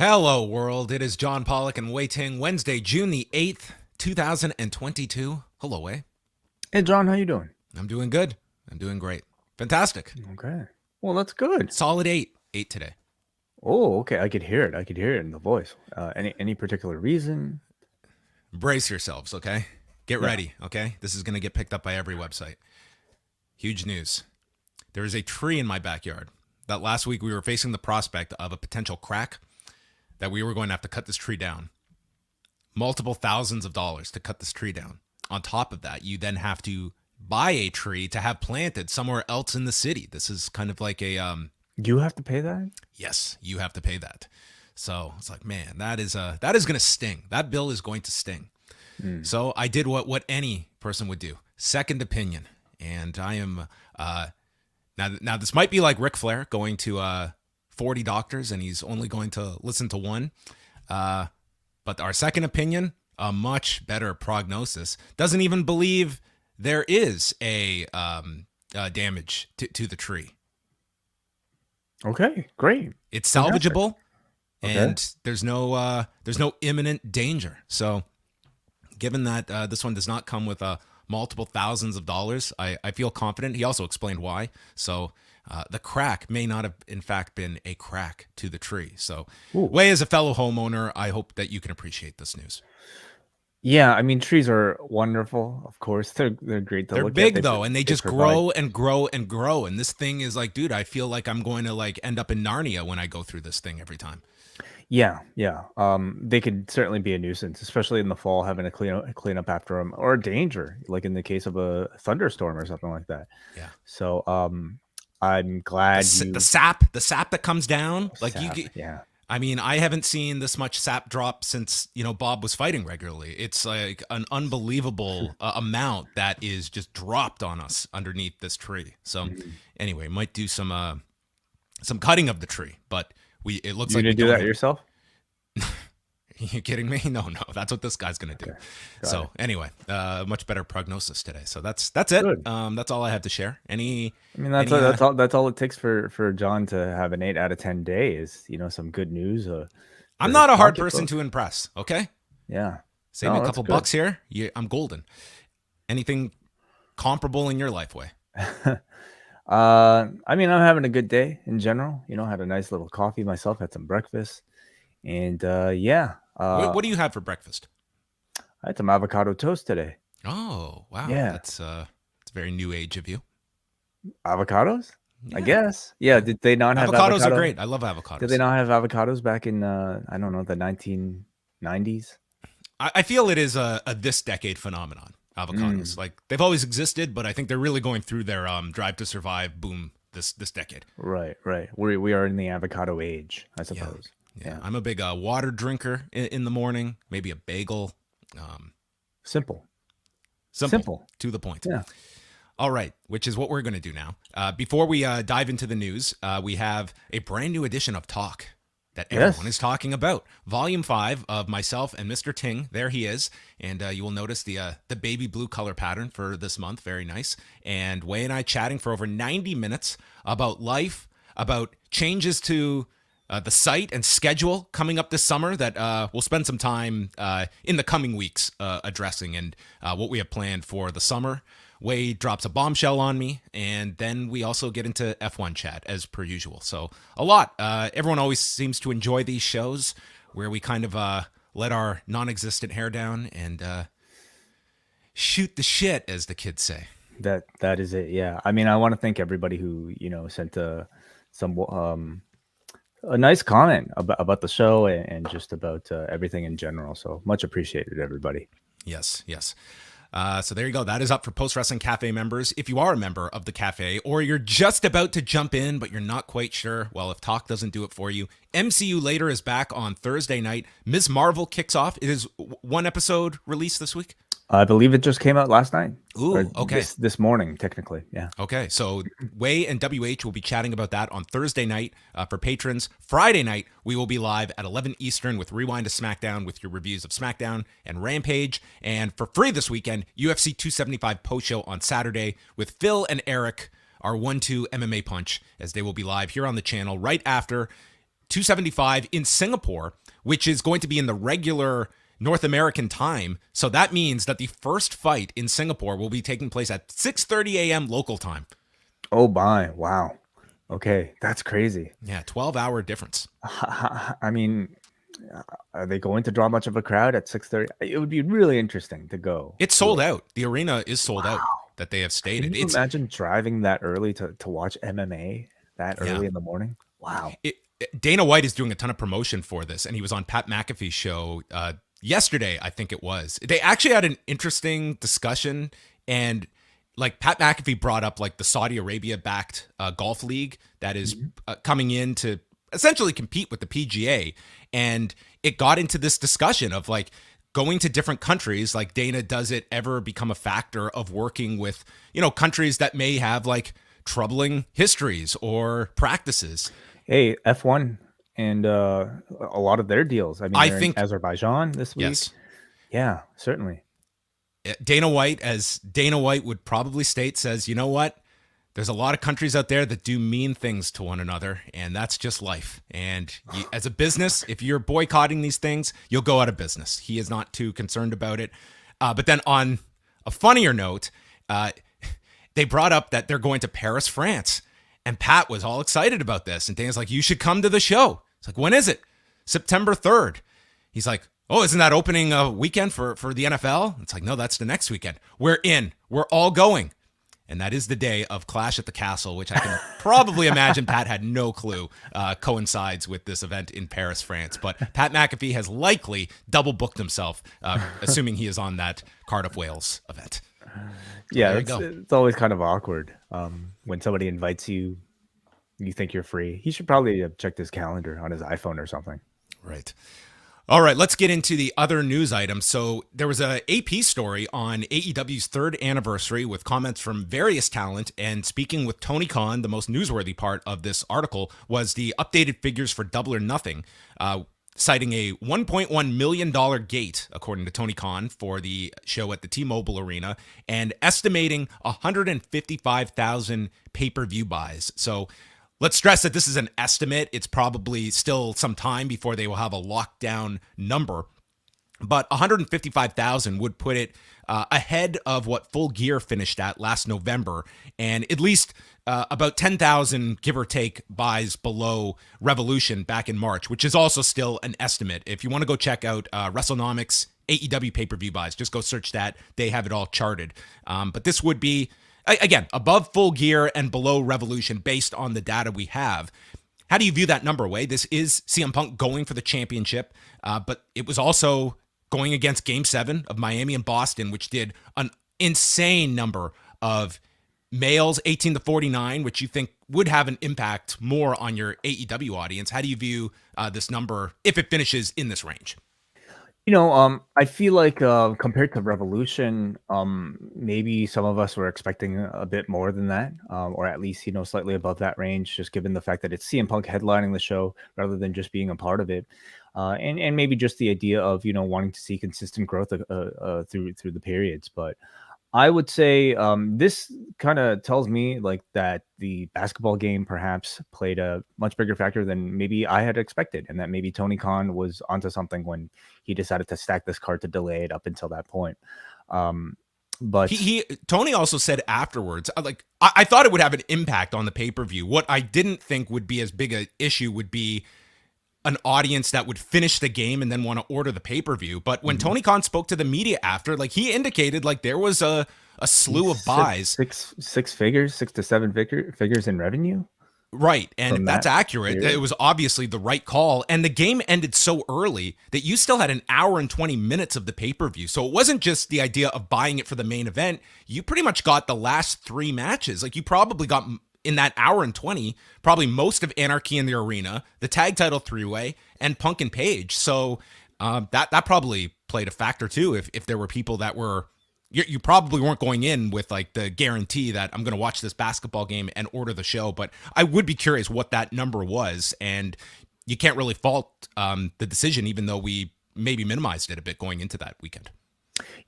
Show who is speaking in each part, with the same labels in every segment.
Speaker 1: Hello, world. It is John Pollock and Wai Ting, Wednesday, June the 8th, 2022. Hello, Wai.
Speaker 2: Hey, John, how you doing?
Speaker 1: I'm doing good. I'm doing great. Fantastic.
Speaker 2: Okay. Well, that's good.
Speaker 1: Solid 8. 8 today.
Speaker 2: Oh, okay. I could hear it. I could hear it in the voice. Any particular reason?
Speaker 1: Brace yourselves, okay? Get
Speaker 2: Yeah.
Speaker 1: ready, okay? This is going to get picked up by every website. Huge news. There is a tree in my backyard that last week we were facing the prospect of a potential crack that we were going to have to cut this tree down. Multiple thousands of dollars to cut this tree down. On top of that, you then have to buy a tree to have planted somewhere else in the city. This is kind of like a
Speaker 2: You have to pay that?
Speaker 1: yes, you have to pay that. So it's like, man, that is going to sting. That bill is going to sting. So I did what any person would do. Second opinion, and I am now this might be like Ric Flair going to 40 doctors and he's only going to listen to one. But our second opinion, a much better prognosis, doesn't even believe there is a damage to the tree.
Speaker 2: Okay, great.
Speaker 1: It's
Speaker 2: Fantastic.
Speaker 1: salvageable,
Speaker 2: Okay.
Speaker 1: and there's no imminent danger. So, given that this one does not come with multiple thousands of dollars, I feel confident. He also explained why. So. The crack may not have, in fact, been a crack to the tree. So,
Speaker 2: Ooh.
Speaker 1: Wai, as a fellow homeowner, I hope that you can appreciate this news.
Speaker 2: Yeah, I mean, trees are wonderful, of course. They're great to
Speaker 1: They're
Speaker 2: look at.
Speaker 1: big, though, and they just
Speaker 2: provide-
Speaker 1: grow and grow and grow. And this thing is like, dude, I feel like I'm going to like end up in Narnia when I go through this thing every time.
Speaker 2: Yeah. They could certainly be a nuisance, especially in the fall, having to clean up after them, or a danger, like in the case of a thunderstorm or something like that.
Speaker 1: Yeah.
Speaker 2: So, I'm glad
Speaker 1: The sap that comes down, like
Speaker 2: Sap,
Speaker 1: you.
Speaker 2: yeah.
Speaker 1: I mean, I haven't seen this much sap drop since Bob was fighting regularly. It's like an unbelievable amount that is just dropped on us underneath this tree. So, anyway, might do some cutting of the tree, but it looks
Speaker 2: You
Speaker 1: like
Speaker 2: gonna
Speaker 1: we
Speaker 2: do
Speaker 1: don't
Speaker 2: that
Speaker 1: have-
Speaker 2: yourself?
Speaker 1: Are you kidding me? No, that's what this guy's gonna do.
Speaker 2: Okay, got
Speaker 1: So
Speaker 2: it.
Speaker 1: anyway, much better prognosis today. So that's it.
Speaker 2: Good.
Speaker 1: That's all I have to share.
Speaker 2: I mean, that's
Speaker 1: Any,
Speaker 2: that's all it takes for John to have an 8 out of 10 day is some good news.
Speaker 1: I'm
Speaker 2: for
Speaker 1: not
Speaker 2: his
Speaker 1: a hard person
Speaker 2: pocketbook.
Speaker 1: to impress. Okay,
Speaker 2: Yeah.
Speaker 1: save
Speaker 2: No,
Speaker 1: me a
Speaker 2: that's
Speaker 1: couple
Speaker 2: good.
Speaker 1: bucks here. I'm golden. Anything comparable in your life, Wai?
Speaker 2: I mean, I'm having a good day in general. Had a nice little coffee myself, had some breakfast, and yeah.
Speaker 1: What do you have for breakfast?
Speaker 2: I had some avocado toast today.
Speaker 1: Oh, wow.
Speaker 2: Yeah.
Speaker 1: It's very new age of you.
Speaker 2: Avocados? I
Speaker 1: Yeah.
Speaker 2: guess. Yeah. Did they not have
Speaker 1: Avocados are
Speaker 2: avocado?
Speaker 1: great. I love avocados.
Speaker 2: Did they not have avocados back in I don't know, the 1990s?
Speaker 1: I feel it is a this decade phenomenon. Avocados, like they've always existed, but I think they're really going through their drive to survive boom this decade.
Speaker 2: Right. We are in the avocado age, I suppose.
Speaker 1: Yeah. I'm a big water drinker in the morning. Maybe a bagel.
Speaker 2: Simple.
Speaker 1: Simple. To the point.
Speaker 2: Yeah.
Speaker 1: All right, which is what we're going to do now. Before we dive into the news, we have a brand new edition of Talk that everyone is talking about. Volume 5 of myself and Mr. Ting. There he is. And you will notice the baby blue color pattern for this month. Very nice. And Wai and I chatting for over 90 minutes about life, about changes to the site and schedule coming up this summer that we'll spend some time in the coming weeks addressing, and what we have planned for the summer. Wai drops a bombshell on me, and then we also get into F1 chat as per usual. So a lot. Everyone always seems to enjoy these shows where we kind of let our non-existent hair down and shoot the shit, as the kids say.
Speaker 2: That is it. Yeah. I mean, I want to thank everybody who sent a nice comment about the show and just about everything in general. So much appreciated, everybody.
Speaker 1: Yes. So there you go. That is up for Post Wrestling Cafe members. If you are a member of the cafe, or you're just about to jump in, but you're not quite sure, well, if Talk doesn't do it for you, MCU Later is back on Thursday night. Ms. Marvel kicks off. It is one episode released this week.
Speaker 2: I believe it just came out last night.
Speaker 1: Ooh,
Speaker 2: Or
Speaker 1: okay.
Speaker 2: This morning, technically. Yeah.
Speaker 1: Okay, so Wai and WH will be chatting about that on Thursday night for patrons. Friday night, we will be live at 11 Eastern with Rewind to SmackDown with your reviews of SmackDown and Rampage. And for free this weekend, UFC 275 post show on Saturday with Phil and Eric, our 1-2 MMA punch, as they will be live here on the channel right after 275 in Singapore, which is going to be in the regular North American time. So that means that the first fight in Singapore will be taking place at 6:30 a.m. local time.
Speaker 2: Oh my, wow. Okay, that's crazy.
Speaker 1: Yeah, 12-hour difference.
Speaker 2: I mean, are they going to draw much of a crowd at 6:30? It would be really interesting to go.
Speaker 1: It's sold out. The arena is sold out that they have stated.
Speaker 2: Can you imagine driving that early to watch MMA that early in the morning? Wow.
Speaker 1: Dana White is doing a ton of promotion for this, and he was on Pat McAfee's show yesterday, I think it was. They actually had an interesting discussion, and like Pat McAfee brought up like the Saudi Arabia backed golf league that is coming in to essentially compete with the PGA. And it got into this discussion of like going to different countries. Like Dana, does it ever become a factor of working with, countries that may have like troubling histories or practices?
Speaker 2: Hey, F1 and a lot of their deals. I mean,
Speaker 1: I
Speaker 2: they're
Speaker 1: think
Speaker 2: in Azerbaijan this week.
Speaker 1: Yes.
Speaker 2: Yeah, certainly.
Speaker 1: Dana White, as Dana White would probably state, says, you know what? There's a lot of countries out there that do mean things to one another, and that's just life. And as a business, if you're boycotting these things, you'll go out of business. He is not too concerned about it. But then on a funnier note, they brought up that they're going to Paris, France. And Pat was all excited about this. And Dana's like, you should come to the show. It's like, when is it? September 3rd. He's like, oh, isn't that opening weekend for the NFL? It's like, no, that's the next weekend. We're in. We're all going. And that is the day of Clash at the Castle, which I can probably imagine Pat had no clue coincides with this event in Paris, France. But Pat McAfee has likely double booked himself, assuming he is on that Cardiff, Wales event.
Speaker 2: Yeah, it's always kind of awkward when somebody invites you, you think you're free. He should probably have checked his calendar on his iPhone or something.
Speaker 1: Right. All right, let's get into the other news items. So there was a AP story on AEW's 3rd anniversary with comments from various talent, and speaking with Tony Khan, the most newsworthy part of this article was the updated figures for Double or Nothing, citing a $1.1 million gate, according to Tony Khan, for the show at the T-Mobile Arena, and estimating 155,000 pay-per-view buys. So let's stress that this is an estimate. It's probably still some time before they will have a lockdown number. But 155,000 would put it ahead of what Full Gear finished at last November, and at least about 10,000, give or take, buys below Revolution back in March, which is also still an estimate. If you want to go check out WrestleNomics AEW pay-per-view buys, just go search that. They have it all charted. But this would be, again, above Full Gear and below Revolution based on the data we have. How do you view that number, Wade? This is CM Punk going for the championship, but it was also going against Game 7 of Miami and Boston, which did an insane number of males 18 to 49, which you think would have an impact more on your AEW audience. How do you view this number if it finishes in this range?
Speaker 2: I feel like compared to Revolution, maybe some of us were expecting a bit more than that, or at least, slightly above that range, just given the fact that it's CM Punk headlining the show rather than just being a part of it. And maybe just the idea of, wanting to see consistent growth through the periods. But I would say this kind of tells me like that the basketball game perhaps played a much bigger factor than maybe I had expected, and that maybe Tony Khan was onto something when he decided to stack this card to delay it up until that point. But
Speaker 1: Tony also said afterwards, like I thought it would have an impact on the pay-per-view. What I didn't think would be as big an issue would be an audience that would finish the game and then want to order the pay-per-view. But when Tony Khan spoke to the media after, like he indicated like there was a slew of buys.
Speaker 2: Six figures, 6 to 7 figures in revenue.
Speaker 1: Right. And if that's accurate, it was obviously the right call. And the game ended so early that you still had an hour and 20 minutes of the pay-per-view. So it wasn't just the idea of buying it for the main event. You pretty much got the last 3 matches. Like you probably got, in that hour and 20, probably most of Anarchy in the Arena, the tag title 3-way, and Punk and Page. So that probably played a factor too. If there were people that were, you probably weren't going in with like the guarantee that I'm going to watch this basketball game and order the show. But I would be curious what that number was. And you can't really fault the decision, even though we maybe minimized it a bit going into that weekend.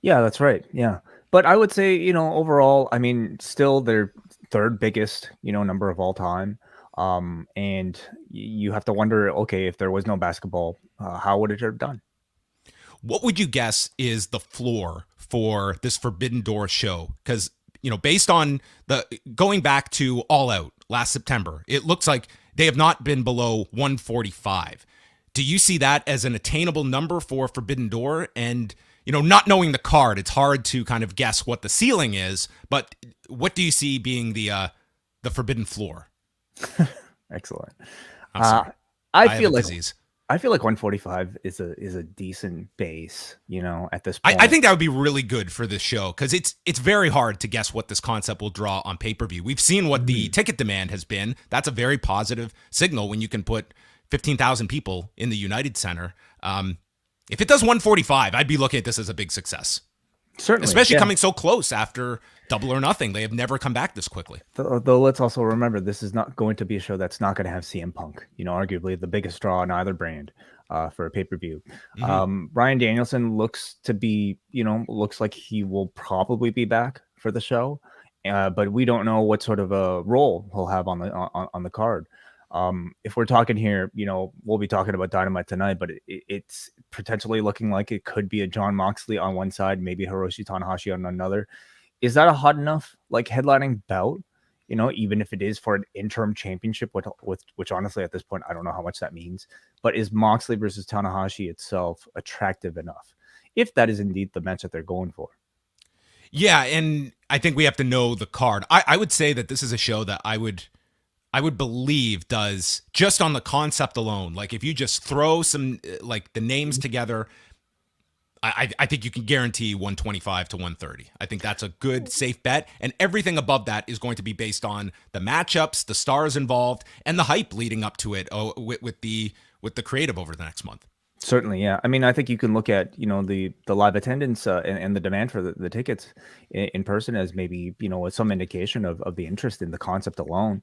Speaker 2: Yeah, that's right. Yeah. But I would say, overall, I mean, still their 3rd biggest, number of all time. And you have to wonder, okay, if there was no basketball, how would it have done?
Speaker 1: What would you guess is the floor for this Forbidden Door show? Because, based on the going back to All Out last September, it looks like they have not been below 145. Do you see that as an attainable number for Forbidden Door? And, not knowing the card, it's hard to kind of guess what the ceiling is, but what do you see being the forbidden floor?
Speaker 2: Excellent.
Speaker 1: I'm sorry.
Speaker 2: I feel
Speaker 1: have a
Speaker 2: like
Speaker 1: disease.
Speaker 2: I feel like 145 is a decent base, at this point.
Speaker 1: I think that would be really good for this show because it's very hard to guess what this concept will draw on pay-per-view. We've seen what the ticket demand has been. That's a very positive signal when you can put 15,000 people in the United Center. If it does 145, I'd be looking at this as a big success.
Speaker 2: Certainly,
Speaker 1: especially
Speaker 2: yeah.
Speaker 1: coming so close after Double or Nothing. They have never come back this quickly.
Speaker 2: Though let's also remember, this is not going to be a show that's not going to have CM Punk, arguably the biggest draw on either brand for a pay-per-view. Bryan Danielson looks to be, looks like he will probably be back for the show, but we don't know what sort of a role he'll have on the card. If we're talking here, we'll be talking about Dynamite tonight, but it's potentially looking like it could be a Jon Moxley on one side, maybe Hiroshi Tanahashi on another. Is that a hot enough headlining bout? Even if it is for an interim championship, which honestly at this point I don't know how much that means. But is Moxley versus Tanahashi itself attractive enough? If that is indeed the match that they're going for.
Speaker 1: Yeah, and I think we have to know the card. I would say that this is a show that I would believe does, just on the concept alone, like if you just throw some the names together, I think you can guarantee 125 to 130. I think that's a good, safe bet. And everything above that is going to be based on the matchups, the stars involved, and the hype leading up to it with the creative over the next month.
Speaker 2: Certainly, yeah. I mean, I think you can look at, the live attendance and the demand for the tickets in person as maybe, some indication of the interest in the concept alone.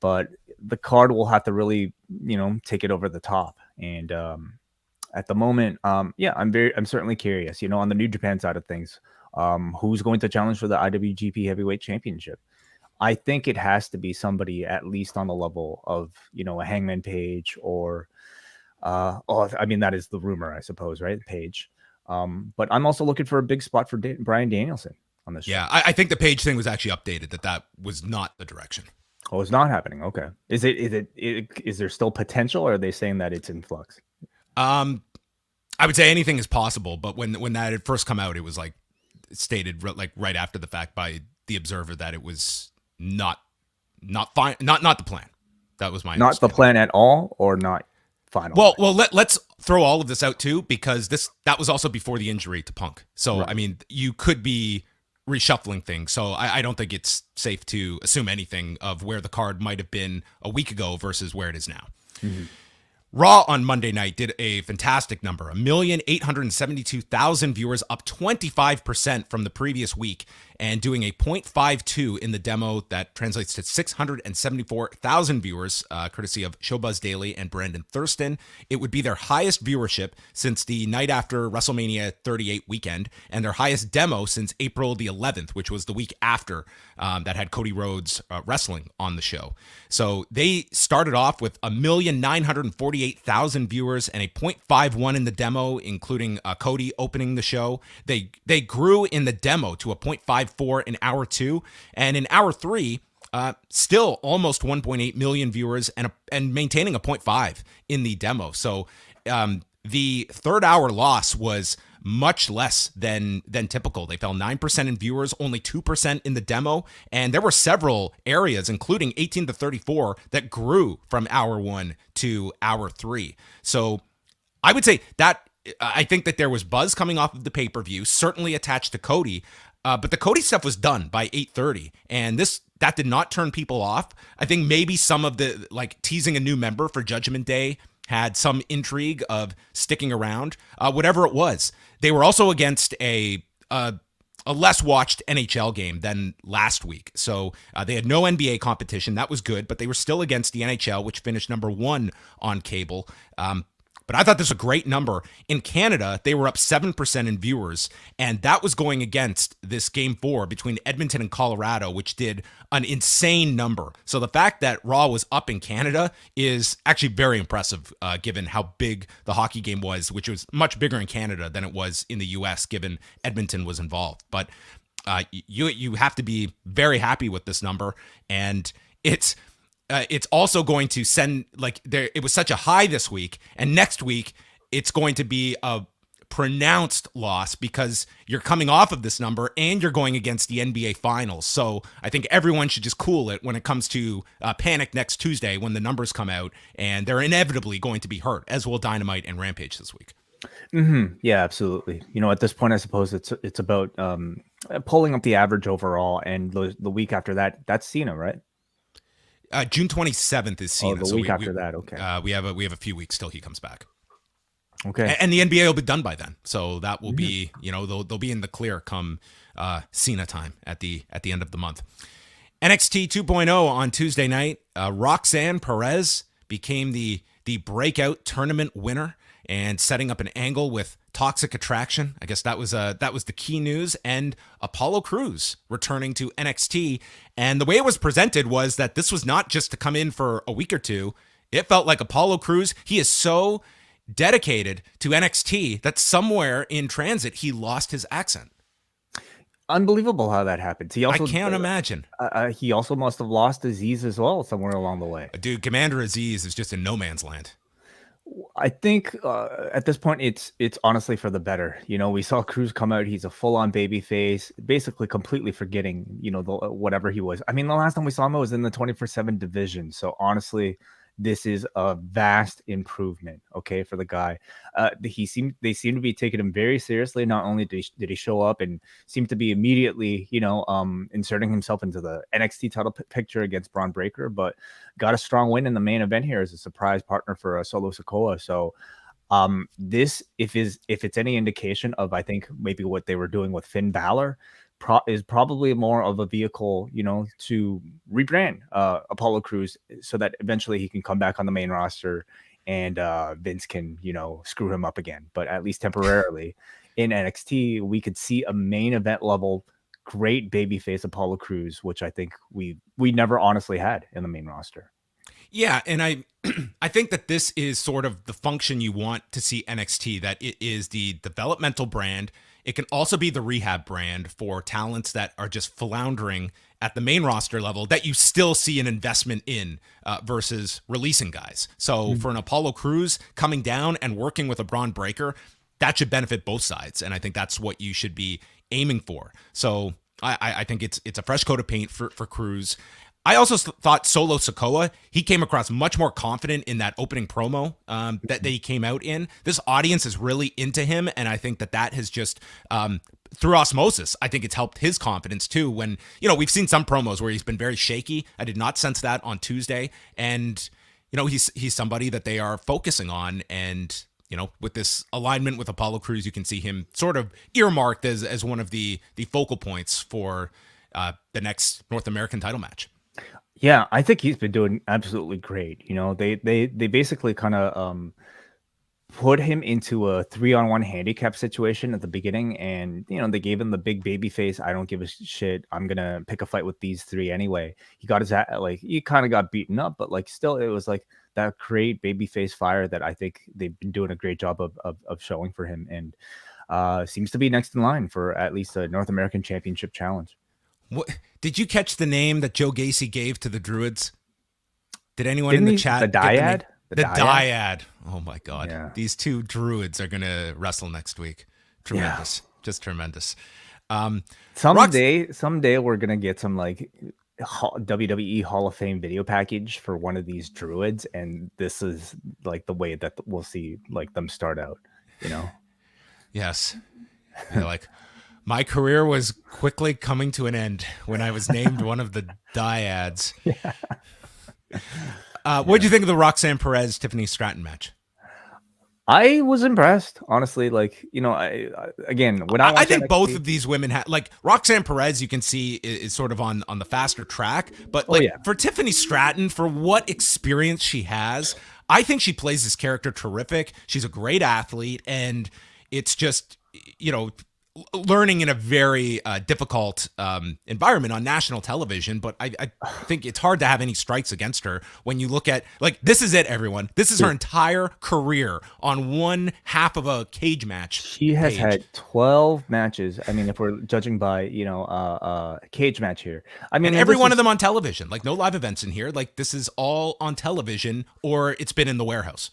Speaker 2: But the card will have to really, take it over the top. And at the moment, I'm certainly curious, on the New Japan side of things, who's going to challenge for the IWGP Heavyweight Championship. I think it has to be somebody at least on the level of, a Hangman Page or, that is the rumor, I suppose, right? Page. But I'm also looking for a big spot for Bryan Danielson on this show.
Speaker 1: Yeah, I think the Page thing was actually updated, that was not the direction.
Speaker 2: Oh, it's not happening. Okay. Is there still potential, or are they saying that it's in flux?
Speaker 1: I would say anything is possible, but when that had first come out, it was stated right after the fact by the Observer that it was not fine, not the plan. That was my
Speaker 2: not the plan at all, or not final.
Speaker 1: Well, let's throw all of this out too, because that was also before the injury to Punk. So right. I mean, you could be reshuffling things. So I don't think it's safe to assume anything of where the card might have been a week ago versus where it is now. Mm-hmm. Raw on Monday night did a fantastic number, 1,872,000 viewers, up 25% from the previous week, and doing a 0.52 in the demo. That translates to 674,000 viewers, courtesy of Showbuzz Daily and Brandon Thurston. It would be their highest viewership since the night after WrestleMania 38 weekend, and their highest demo since April the 11th, which was the week after that had Cody Rhodes wrestling on the show. So they started off with 1,948,000 viewers and a 0.51 in the demo, including Cody opening the show. They grew in the demo to a 0.54 in hour 2, and in hour 3, still almost 1.8 million viewers and maintaining a 0.5 in the demo. So the third hour loss was much less than typical. They fell 9% in viewers, only 2% in the demo, and there were several areas, including 18 to 34, that grew from hour 1 to hour 3. So I would say that I think that there was buzz coming off of the pay-per-view, certainly attached to Cody, but the Cody stuff was done by 8:30, and that did not turn people off. I think maybe some of the teasing a new member for Judgment Day had some intrigue of sticking around. Whatever it was, they were also against a less watched NHL game than last week. So they had no NBA competition. That was good, but they were still against the NHL, which finished number 1 on cable. But I thought this was a great number. In Canada, they were up 7% in viewers, and that was going against this Game 4 between Edmonton and Colorado, which did an insane number. So the fact that Raw was up in Canada is actually very impressive, given how big the hockey game was, which was much bigger in Canada than it was in the U.S., given Edmonton was involved. But you have to be very happy with this number, and it's also going to send, like, there, it was such a high this week, and next week it's going to be a pronounced loss because you're coming off of this number and you're going against the NBA Finals. So I think everyone should just cool it when it comes to Panic next Tuesday when the numbers come out, and they're inevitably going to be hurt, as will Dynamite and Rampage this week.
Speaker 2: Yeah, absolutely. At this point, I suppose it's about pulling up the average overall, and the week after that, that's Cena, right?
Speaker 1: June 27th is Cena.
Speaker 2: Oh, the week after that. Okay.
Speaker 1: We have a few weeks till he comes back.
Speaker 2: Okay.
Speaker 1: And the NBA will be done by then, so that will be, they'll be in the clear come Cena time at the end of the month. NXT 2.0 on Tuesday night. Roxanne Perez became the breakout tournament winner and setting up an angle with Toxic Attraction. I guess that was the key news. And Apollo Crews returning to NXT. And the way it was presented was that this was not just to come in for a week or two. It felt like Apollo Crews, he is so dedicated to NXT that somewhere in transit he lost his accent.
Speaker 2: Unbelievable how that happened.
Speaker 1: I can't imagine.
Speaker 2: He also must have lost Aziz as well somewhere along the way.
Speaker 1: Dude, Commander Aziz is just in no man's land.
Speaker 2: I think at this point it's honestly for the better. We saw Cruz come out. He's a full-on baby face, basically completely forgetting, whatever he was. I mean, the last time we saw him was in the 24/7 division. So honestly, this is a vast improvement, okay, for the guy. They seem to be taking him very seriously. Not only did he show up and seem to be immediately, inserting himself into the NXT title picture against Braun Breaker, but got a strong win in the main event here as a surprise partner for Solo Sikoa. So this, if it's any indication of, I think, maybe what they were doing with Finn Balor, is probably more of a vehicle, to rebrand Apollo Crews so that eventually he can come back on the main roster and Vince can, screw him up again. But at least temporarily in NXT, we could see a main event level great babyface Apollo Crews, which I think we never honestly had in the main roster.
Speaker 1: Yeah, and I think that this is sort of the function you want to see NXT, that it is the developmental brand. It can also be the rehab brand for talents that are just floundering at the main roster level that you still see an investment in versus releasing guys. So for an Apollo Crews coming down and working with a Braun Breaker, that should benefit both sides. And I think that's what you should be aiming for. So I think it's a fresh coat of paint for Crews. I also thought Solo Sikoa, he came across much more confident in that opening promo that he came out in. This audience is really into him, and I think that has just, through osmosis, I think it's helped his confidence too. When, we've seen some promos where he's been very shaky. I did not sense that on Tuesday, and, he's somebody that they are focusing on, and, with this alignment with Apollo Crews, you can see him sort of earmarked as one of the focal points for the next North American title match.
Speaker 2: Yeah, I think he's been doing absolutely great. They basically kind of put him into a 3-on-1 handicap situation at the beginning, and they gave him the big baby face. I don't give a shit. I'm gonna pick a fight with these three anyway. He got his he kind of got beaten up, but still it was that great baby face fire that I think they've been doing a great job of showing for him, and seems to be next in line for at least a North American Championship challenge.
Speaker 1: What did you catch the name that Joe Gacy gave to the Druids? Did anyone in the chat?
Speaker 2: The Dyad?
Speaker 1: The Dyad. Oh my God.
Speaker 2: Yeah.
Speaker 1: These two Druids are going to wrestle next week. Tremendous. Yeah. Just tremendous.
Speaker 2: Someday we're going to get some WWE Hall of Fame video package for one of these Druids. And this is the way that we'll see them start out,
Speaker 1: Yes. They're my career was quickly coming to an end when I was named one of the Dyads.
Speaker 2: Yeah.
Speaker 1: What did you think of the Roxanne Perez Tiffany Stratton match?
Speaker 2: I was impressed, honestly. I
Speaker 1: think both of these women had Roxanne Perez. You can see is sort of on the faster track, but for Tiffany Stratton, for what experience she has, I think she plays this character terrific. She's a great athlete, and it's just, you know, learning in a very difficult environment on national television. But I think it's hard to have any strikes against her when you look at, like, this is it, everyone. This is her entire career on one half of a cage match.
Speaker 2: She has had 12 matches. I mean, if we're judging by, you know, cage match here. I mean,
Speaker 1: and every one of them on television. Like, no live events in here. Like, this is all on television, or it's been in the warehouse.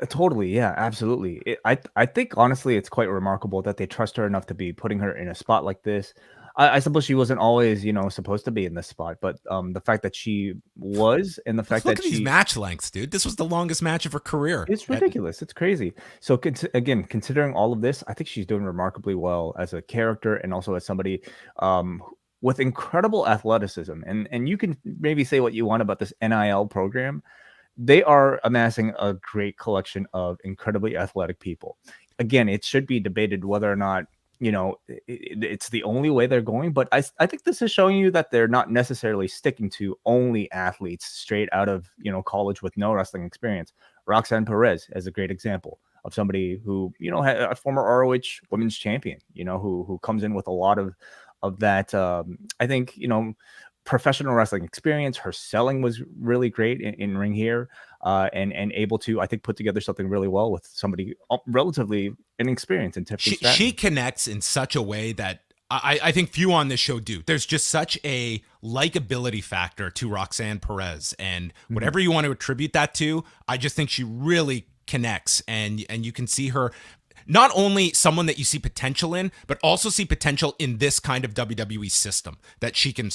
Speaker 2: Totally, yeah, absolutely. I think honestly, it's quite remarkable that they trust her enough to be putting her in a spot like this. I suppose she wasn't always, you know, supposed to be in this spot, but the fact that she was, and the fact
Speaker 1: Look
Speaker 2: that
Speaker 1: at these match lengths, dude. This was the longest match of her career.
Speaker 2: it's ridiculous. It's crazy. So again, considering all of this, I think she's doing remarkably well as a character and also as somebody with incredible athleticism. And you can maybe say what you want about this NIL program. They are amassing a great collection of incredibly athletic people. Again, it should be debated whether or not, you know, it's the only way they're going. But I think this is showing you that they're not necessarily sticking to only athletes straight out of, you know, college with no wrestling experience. Roxanne Perez is a great example of somebody who, you know, a former ROH women's champion, you know, who comes in with a lot of that. I think, you know, professional wrestling experience. Her selling was really great in ring here, and able to, I think, put together something really well with somebody relatively inexperienced in Tiffany Stratton.
Speaker 1: She connects in such a way that I think few on this show do. There's just such a likability factor to Roxanne Perez, and whatever you want to attribute that to, I just think she really connects, and you can see her. Not only someone that you see potential in, but also see potential in this kind of WWE system that she can,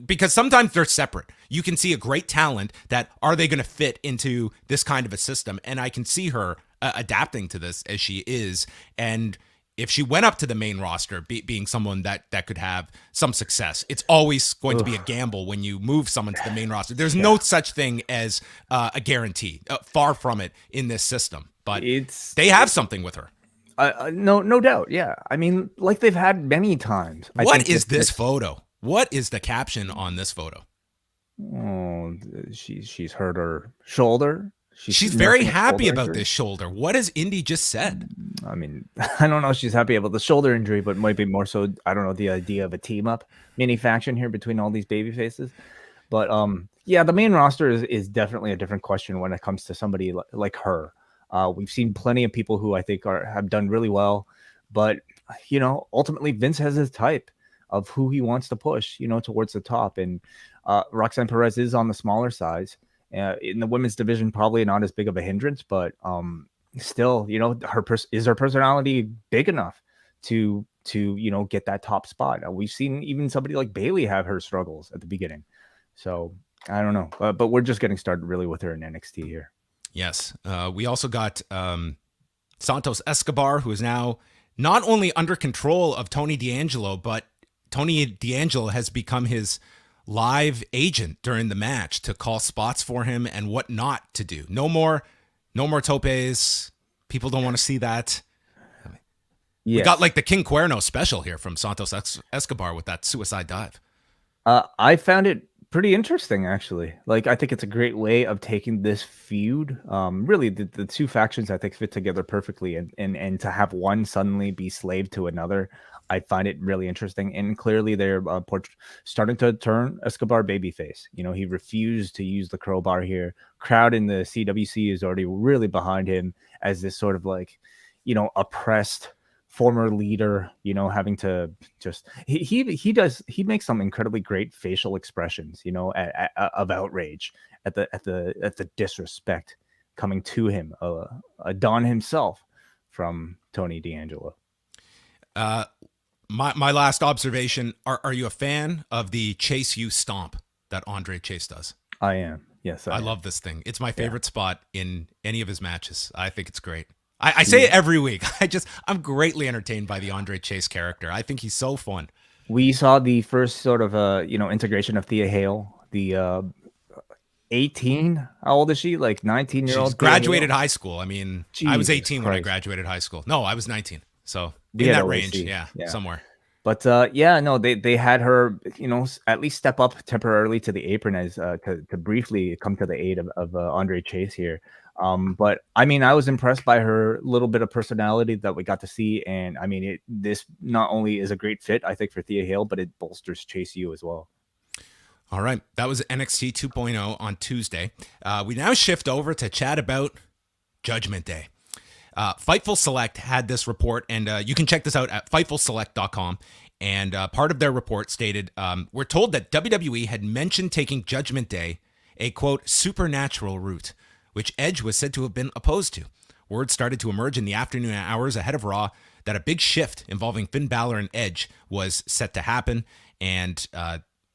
Speaker 1: because sometimes they're separate. You can see a great talent that, are they going to fit into this kind of a system? And I can see her adapting to this as she is. And if she went up to the main roster, being someone that could have some success, it's always going to be a gamble when you move someone to the main roster. There's no such thing as a guarantee, far from it in this system. But they have something with her.
Speaker 2: No doubt. Yeah. I mean, like they've had many times.
Speaker 1: What is this photo? What is the caption on this photo?
Speaker 2: Oh, she's hurt her shoulder.
Speaker 1: She's very happy about this shoulder. What has Indy just said?
Speaker 2: I mean, I don't know if she's happy about the shoulder injury, but maybe more so, I don't know, the idea of a team up mini faction here between all these baby faces. But yeah, the main roster is definitely a different question when it comes to somebody like her. We've seen plenty of people who I think have done really well, but, you know, ultimately Vince has his type of who he wants to push, you know, towards the top. And Roxanne Perez is on the smaller size. In the women's division, probably not as big of a hindrance, but still, you know, her personality big enough to you know, get that top spot. We've seen even somebody like Bayley have her struggles at the beginning. So I don't know, but we're just getting started really with her in NXT here.
Speaker 1: Yes. We also got Santos Escobar, who is now not only under control of Tony D'Angelo, but Tony D'Angelo has become his live agent during the match to call spots for him and what not to do. No more topes. People don't want to see that. Yes. We got like the King Cuerno special here from Santos Escobar with that suicide dive.
Speaker 2: I found it pretty interesting, actually. Like, I think it's a great way of taking this feud. Really, the two factions I think fit together perfectly, and to have one suddenly be slave to another, I find it really interesting. And clearly, they're starting to turn Escobar babyface. You know, he refused to use the crowbar here. Crowd in the CWC is already really behind him as this sort of, like, you know, oppressed former leader, you know, having to just he makes some incredibly great facial expressions, you know, of outrage at the disrespect coming to him, a Don himself from Tony D'Angelo.
Speaker 1: My last observation: Are you a fan of the Chase U stomp that Andre Chase does?
Speaker 2: I am. Yes, I
Speaker 1: love this thing. It's my favorite spot in any of his matches. I think it's great. I say it every week. I'm greatly entertained by the Andre Chase character. I think he's so fun.
Speaker 2: We saw the first sort of you know, integration of Thea Hale, the 18. How old is she? Like 19-year-old.
Speaker 1: She's graduated high school. I mean, Jesus I was 18 Christ. When I graduated high school. No, I was 19. So in that range, yeah, somewhere.
Speaker 2: But yeah, no, they had her, at least step up temporarily to the apron as to briefly come to the aid of Andre Chase here. But I mean, I was impressed by her little bit of personality that we got to see, and I mean, this not only is a great fit, I think, for Thea Hale, but it bolsters Chase U as well.
Speaker 1: All right, that was NXT 2.0 on Tuesday. We now shift over to chat about Judgment Day. Fightful Select had this report, and you can check this out at FightfulSelect.com. And part of their report stated, we're told that WWE had mentioned taking Judgment Day, a quote, supernatural route, which Edge was said to have been opposed to. Word started to emerge in the afternoon hours ahead of Raw that a big shift involving Finn Balor and Edge was set to happen. And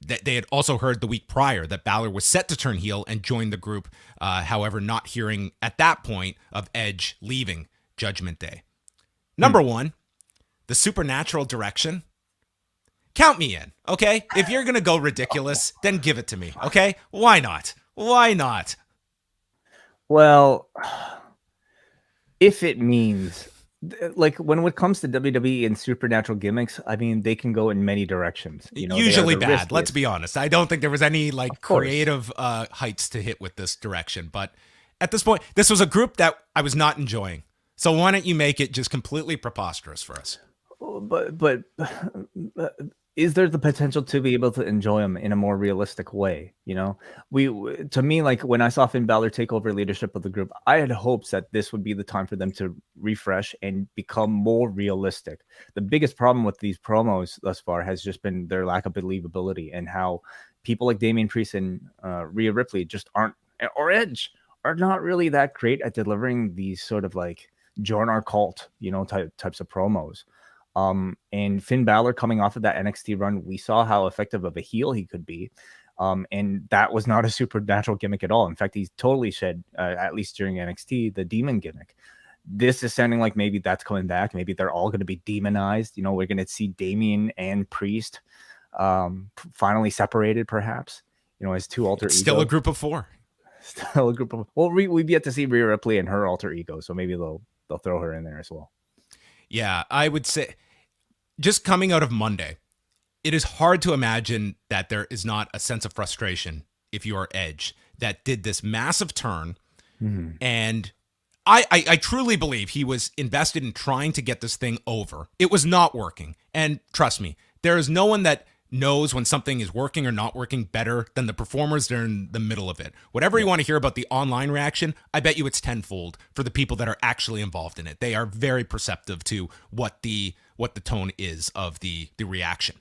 Speaker 1: they had also heard the week prior that Balor was set to turn heel and join the group, however, not hearing at that point of Edge leaving Judgment Day. Number one, the supernatural direction. Count me in, okay? If you're going to go ridiculous, then give it to me, okay? Why not? Why not?
Speaker 2: Well, if it means, like, when it comes to WWE and supernatural gimmicks, I mean, they can go in many directions. They are
Speaker 1: Usually
Speaker 2: the
Speaker 1: bad,
Speaker 2: riskiest.
Speaker 1: let's be honest. I don't think there was any
Speaker 2: Of course.
Speaker 1: creative heights to hit with this direction. But at this point, this was a group that I was not enjoying. So why don't you make it just completely preposterous for us?
Speaker 2: But is there the potential to be able to enjoy them in a more realistic way? To me, like, when I saw Finn Balor take over leadership of the group, I had hopes that this would be the time for them to refresh and become more realistic. The biggest problem with these promos thus far has just been their lack of believability, and how people like Damian Priest and Rhea Ripley just aren't, or Edge, are not really that great at delivering these sort of like join our cult, types of promos. And Finn Balor, coming off of that NXT run, we saw how effective of a heel he could be. And that was not a supernatural gimmick at all. In fact, he's totally shed, at least during NXT, the demon gimmick. This is sounding like maybe that's coming back. Maybe they're all going to be demonized. We're going to see Damian and Priest finally separated, perhaps, as two alter egos.
Speaker 1: Still a group of four.
Speaker 2: Still a group of, well, we've yet to see Rhea Ripley and her alter ego, so maybe they'll throw her in there as well.
Speaker 1: Yeah, I would say, just coming out of Monday, it is hard to imagine that there is not a sense of frustration if you are Edge that did this massive turn.
Speaker 2: Mm-hmm.
Speaker 1: And I truly believe he was invested in trying to get this thing over. It was not working. And trust me, there is no one that knows when something is working or not working better than the performers that are in the middle of it. Whatever you want to hear about the online reaction, I bet you it's tenfold for the people that are actually involved in it. They are very perceptive to what the tone is of the reaction.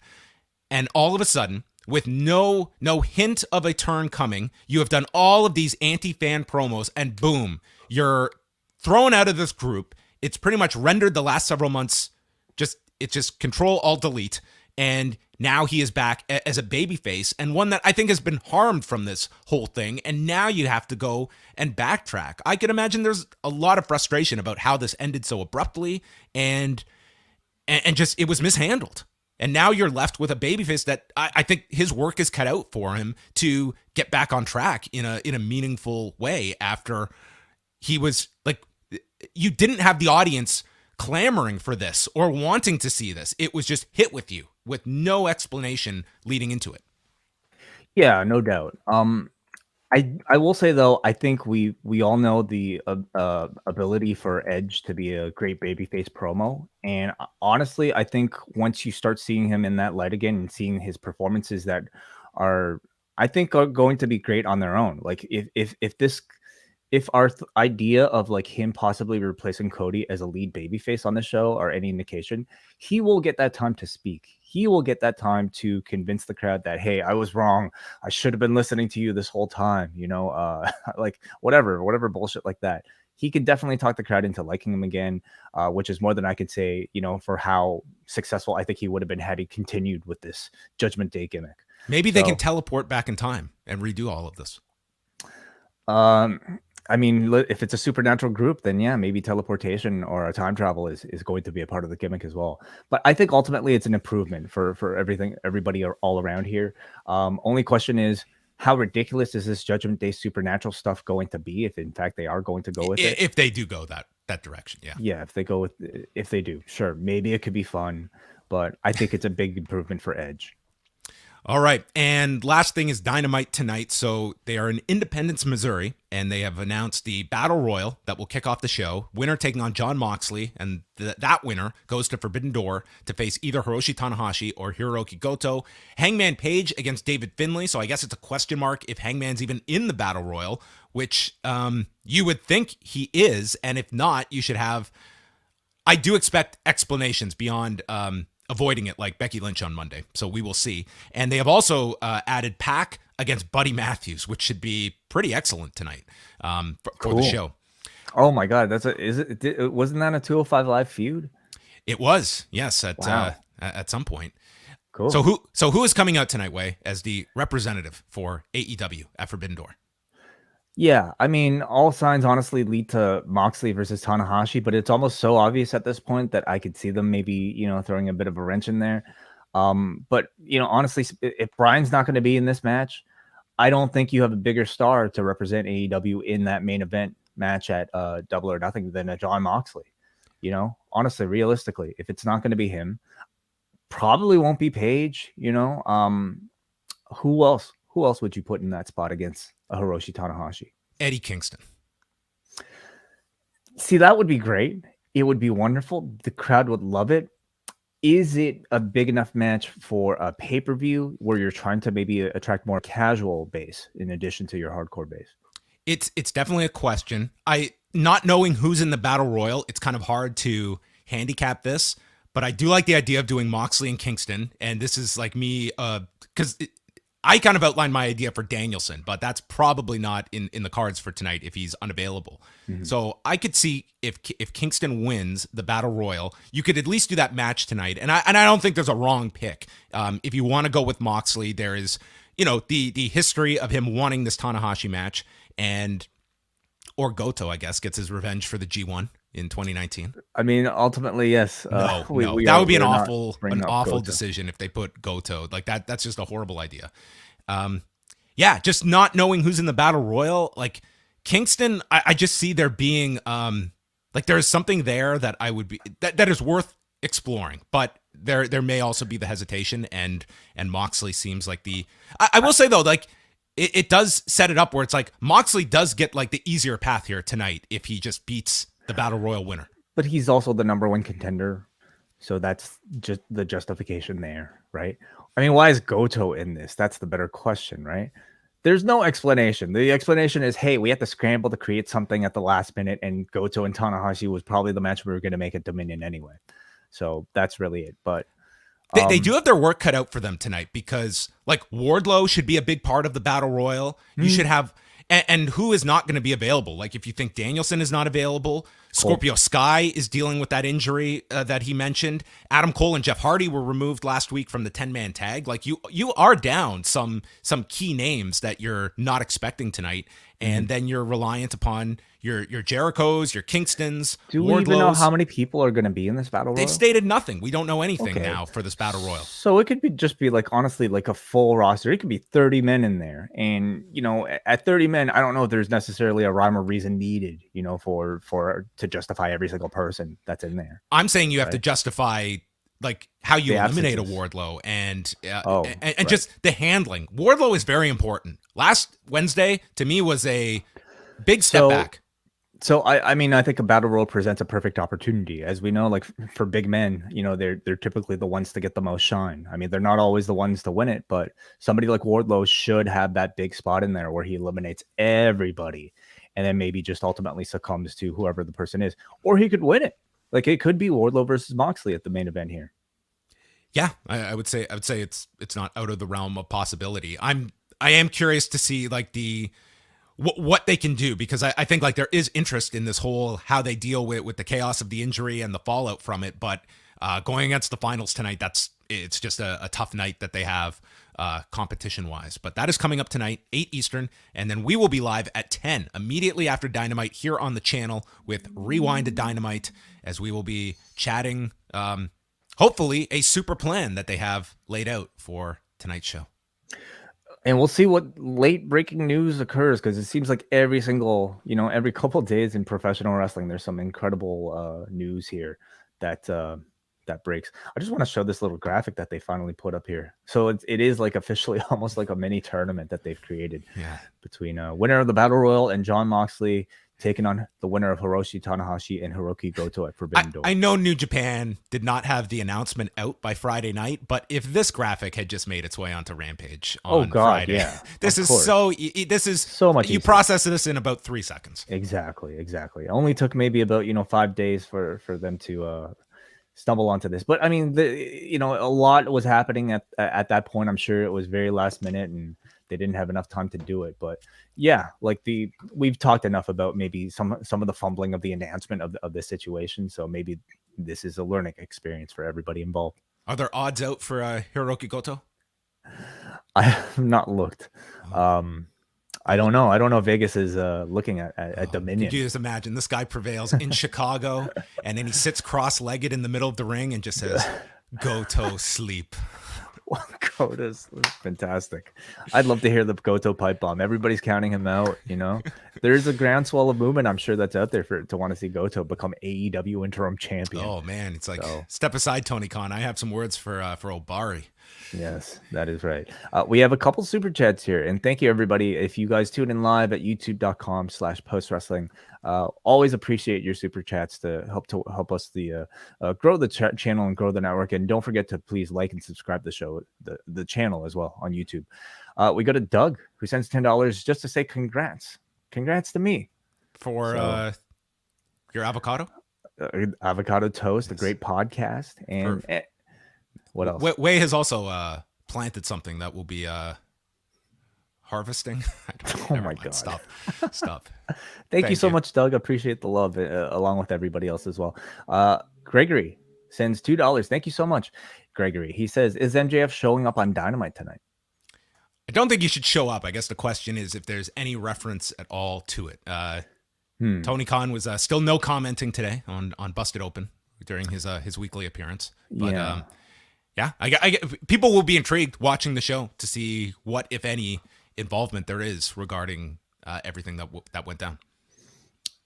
Speaker 1: And all of a sudden, with no hint of a turn coming, you have done all of these anti-fan promos, and boom, you're thrown out of this group. It's pretty much rendered the last several months it's just Control Alt Delete, and now he is back as a babyface, and one that I think has been harmed from this whole thing, and now you have to go and backtrack. I can imagine there's a lot of frustration about how this ended so abruptly, and just it was mishandled. And now you're left with a babyface that I think his work is cut out for him to get back on track in a meaningful way after he was like, you didn't have the audience clamoring for this or wanting to see this. It was just hit with you with no explanation leading into it.
Speaker 2: Yeah, no doubt. I will say, though, I think we all know the ability for Edge to be a great babyface promo, and honestly, I think once you start seeing him in that light again and seeing his performances that are, I think, are going to be great on their own. Like, if our idea of like him possibly replacing Cody as a lead babyface on the show are any indication, he will get that time to speak. He will get that time to convince the crowd that, hey, I was wrong. I should have been listening to you this whole time. Like whatever bullshit like that. He could definitely talk the crowd into liking him again, which is more than I could say, for how successful I think he would have been had he continued with this Judgment Day gimmick.
Speaker 1: Maybe they can teleport back in time and redo all of this.
Speaker 2: I mean, if it's a supernatural group, then yeah, maybe teleportation or a time travel is going to be a part of the gimmick as well. But I think ultimately it's an improvement for everybody all around here. Only question is, how ridiculous is this Judgment Day supernatural stuff going to be if in fact they are going to go with it?
Speaker 1: If they do go that direction, yeah.
Speaker 2: Yeah, if they do, sure, maybe it could be fun. but I think it's a big improvement for Edge.
Speaker 1: All right. And last thing is Dynamite tonight. So they are in Independence, Missouri, and they have announced the Battle Royal that will kick off the show. Winner taking on Jon Moxley, and that winner goes to Forbidden Door to face either Hiroshi Tanahashi or Hiroki Goto. Hangman Page against David Finlay. So I guess it's a question mark if Hangman's even in the Battle Royal, which you would think he is. And if not, you should have... I do expect explanations beyond... avoiding it like Becky Lynch on Monday. So we will see. And they have also added Pac against Buddy Matthews, which should be pretty excellent tonight for the show.
Speaker 2: Oh my God. Wasn't that a 205 Live feud?
Speaker 1: It was, yes, at some point.
Speaker 2: Cool.
Speaker 1: So who is coming out tonight, Wai, as the representative for AEW at Forbidden Door?
Speaker 2: Yeah, I mean, all signs honestly lead to Moxley versus Tanahashi, but it's almost so obvious at this point that I could see them maybe, throwing a bit of a wrench in there. But, honestly, if Bryan's not going to be in this match, I don't think you have a bigger star to represent AEW in that main event match at Double or Nothing than a Jon Moxley. Honestly, realistically, if it's not going to be him, probably won't be Page. Who else? Who else would you put in that spot against a Hiroshi Tanahashi?
Speaker 1: Eddie Kingston.
Speaker 2: See, that would be great. It would be wonderful. The crowd would love it. Is it a big enough match for a pay-per-view where you're trying to maybe attract more casual base in addition to your hardcore base?
Speaker 1: It's definitely a question. Not knowing who's in the Battle Royal, it's kind of hard to handicap this, but I do like the idea of doing Moxley and Kingston, and this is like me, because I kind of outlined my idea for Danielson, but that's probably not in the cards for tonight if he's unavailable. Mm-hmm. So I could see if Kingston wins the Battle Royal, you could at least do that match tonight. And I don't think there's a wrong pick. If you want to go with Moxley, there is, the history of him wanting this Tanahashi match, or Goto, I guess, gets his revenge for the G1 in 2019.
Speaker 2: I mean, ultimately, yes.
Speaker 1: No, that would be an awful decision if they put Goto like that. That's just a horrible idea. Just not knowing who's in the Battle Royal, like Kingston, I just see there being like there's something there that I would be that is worth exploring, but there may also be the hesitation, and Moxley seems like I will say though, like it does set it up where it's like Moxley does get like the easier path here tonight if he just beats the Battle Royal winner.
Speaker 2: But he's also the number one contender. So that's just the justification there, right? I mean, why is Goto in this? That's the better question, right? There's no explanation. The explanation is, hey, we had to scramble to create something at the last minute, and Goto and Tanahashi was probably the match we were going to make at Dominion anyway. So that's really it. But
Speaker 1: they do have their work cut out for them tonight, because like Wardlow should be a big part of the Battle Royal. You should have... And who is not going to be available? Like if you think Danielson is not available, Scorpio Sky is dealing with that injury that he mentioned. Adam Cole and Jeff Hardy were removed last week from the 10-man tag. Like you are down some key names that you're not expecting tonight, and then you're reliant upon your Jerichos, your Kingstons.
Speaker 2: Do we even know how many people are going to be in this Battle Royal?
Speaker 1: They've stated nothing. We don't know anything now for this Battle Royal.
Speaker 2: So it could just be like, honestly, like a full roster. It could be 30 men in there. And, at 30 men, I don't know if there's necessarily a rhyme or reason needed, for to justify every single person that's in there.
Speaker 1: I'm saying you have to justify like how you eliminate a Wardlow and just the handling. Wardlow is very important. Last Wednesday, to me, was a big step back.
Speaker 2: So I mean, I think a Battle Royal presents a perfect opportunity. As we know, like for big men, they're typically the ones to get the most shine. I mean, they're not always the ones to win it, but somebody like Wardlow should have that big spot in there where he eliminates everybody and then maybe just ultimately succumbs to whoever the person is. Or he could win it. Like it could be Wardlow versus Moxley at the main event here.
Speaker 1: Yeah, I would say it's not out of the realm of possibility. I am curious to see like what they can do, because I think like there is interest in this whole how they deal with the chaos of the injury and the fallout from it. But going against the finals tonight, it's just a tough night that they have competition wise. But that is coming up tonight, 8 Eastern, and then we will be live at 10 immediately after Dynamite here on the channel with Rewind to Dynamite, as we will be chatting hopefully a super plan that they have laid out for tonight's show.
Speaker 2: And we'll see what late breaking news occurs, because it seems like every couple of days in professional wrestling, there's some incredible news here that that breaks. I just want to show this little graphic that they finally put up here. So it is like officially almost like a mini tournament that they've created between winner of the Battle Royal and Jon Moxley taking on the winner of Hiroshi Tanahashi and Hiroki Goto at Forbidden Door.
Speaker 1: I know New Japan did not have the announcement out by Friday night, but if this graphic had just made its way onto Rampage on Friday,
Speaker 2: yeah,
Speaker 1: this is so
Speaker 2: much
Speaker 1: you
Speaker 2: easier.
Speaker 1: Process this in about 3 seconds.
Speaker 2: Exactly. It only took maybe about 5 days for them to stumble onto this. But I mean, a lot was happening at that point. I'm sure it was very last minute and they didn't have enough time to do it. But yeah, like we've talked enough about maybe some of the fumbling of the announcement of this situation. So maybe this is a learning experience for everybody involved.
Speaker 1: Are there odds out for Hiroki Goto?
Speaker 2: I have not looked. I don't know. I don't know if Vegas is looking at Dominion.
Speaker 1: Could you just imagine this guy prevails in Chicago and then he sits cross-legged in the middle of the ring and just says, Goto sleep.
Speaker 2: Goto's fantastic. I'd love to hear the Goto pipe bomb. Everybody's counting him out. There's a groundswell of movement, I'm sure, that's out there to want to see Goto become AEW interim champion.
Speaker 1: Oh man, it's like step aside, Tony Khan. I have some words for Obari.
Speaker 2: Yes, that is right. We have a couple super chats here, and thank you everybody. If you guys tune in live at youtube.com/postwrestling, always appreciate your super chats to help us grow the channel and grow the network. And don't forget to please like and subscribe the channel as well on YouTube. We go to Doug, who sends $10 just to say congrats to me
Speaker 1: for your avocado
Speaker 2: toast, a great podcast. And what else?
Speaker 1: Wai has also planted something that will be harvesting.
Speaker 2: Oh my God.
Speaker 1: Stop.
Speaker 2: Thank you so much, Doug. I appreciate the love along with everybody else as well. Gregory sends $2. Thank you so much, Gregory. He says, is MJF showing up on Dynamite tonight?
Speaker 1: I don't think he should show up. I guess the question is if there's any reference at all to it. Tony Khan was still no commenting today on Busted Open during his weekly appearance. But I people will be intrigued watching the show to see what, if any, involvement there is regarding everything that went down.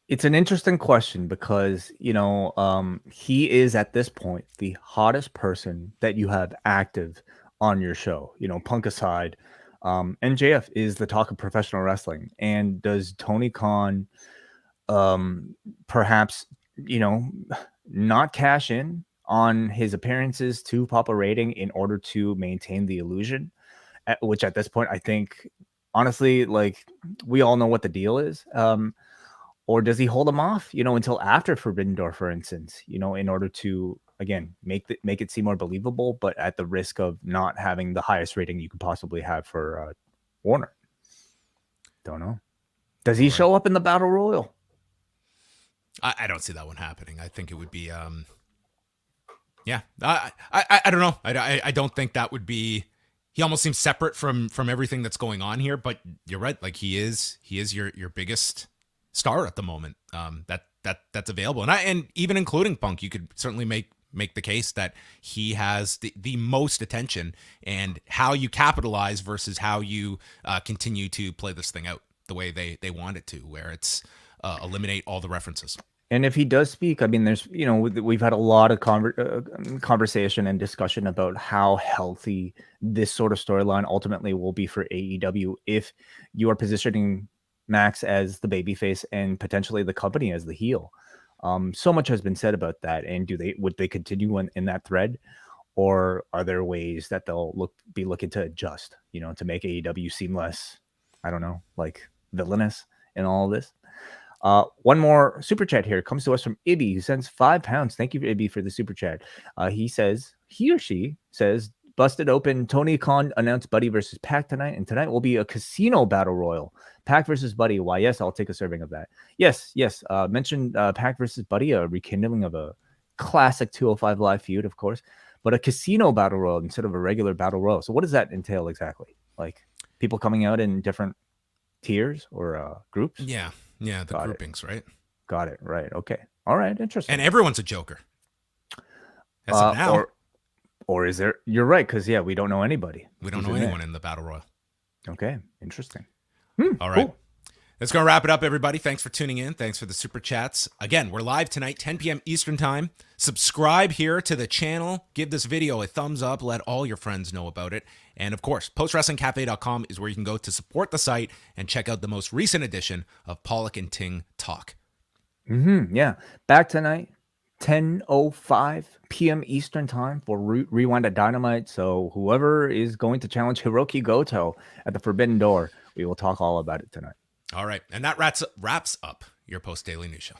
Speaker 2: It's an interesting question because, he is at this point the hottest person that you have active on your show. Punk aside, MJF is the talk of professional wrestling. And does Tony Khan perhaps, not cash in on his appearances to pop a rating in order to maintain the illusion? Which at this point, I think, honestly, like, we all know what the deal is. Or does he hold them off, until after Forbidden Door, for instance, in order to, again, make it seem more believable, but at the risk of not having the highest rating you could possibly have for Warner? Don't know. Does he show up in the Battle Royal?
Speaker 1: I don't see that one happening. I think it would be, I don't know. I don't think that would be. He almost seems separate from everything that's going on here. But you're right. Like he is your biggest star at the moment. That's available, and even including Punk, you could certainly make the case that he has the most attention, and how you capitalize versus how you continue to play this thing out the way they want it to, where it's eliminate all the references.
Speaker 2: And if he does speak, I mean, there's, we've had a lot of conversation and discussion about how healthy this sort of storyline ultimately will be for AEW if you are positioning Max as the babyface and potentially the company as the heel. So much has been said about that. And would they continue in that thread, or are there ways that they'll be looking to adjust, to make AEW seem less, I don't know, like villainous in all of this? One more super chat here comes to us from Ibby, who sends £5. Thank you, Ibby, for the super chat. He or she says, Busted Open, Tony Khan announced Buddy versus Pac tonight, and tonight will be a casino battle royal. Pac versus Buddy. Why, yes, I'll take a serving of that. Yes. Mentioned Pac versus Buddy, a rekindling of a classic 205 Live feud, of course, but a casino battle royal instead of a regular battle royal. So what does that entail exactly? Like people coming out in different tiers or groups?
Speaker 1: Yeah, the groupings, right?
Speaker 2: Got it. Right. Okay. All right. Interesting.
Speaker 1: And everyone's a joker. As of now.
Speaker 2: Or is there? You're right, because we don't know anybody.
Speaker 1: We don't know anyone in the battle royal.
Speaker 2: Okay, interesting.
Speaker 1: All right. Cool. That's going to wrap it up, everybody. Thanks for tuning in. Thanks for the super chats. Again, we're live tonight, 10 p.m. Eastern Time. Subscribe here to the channel. Give this video a thumbs up. Let all your friends know about it. And of course, postwrestlingcafe.com is where you can go to support the site and check out the most recent edition of Pollock and Ting Talk.
Speaker 2: Yeah. Back tonight, 10:05 p.m. Eastern Time for Rewind at Dynamite. So whoever is going to challenge Hiroki Goto at the Forbidden Door, we will talk all about it tonight.
Speaker 1: All right. And that wraps up your Post Daily News Show.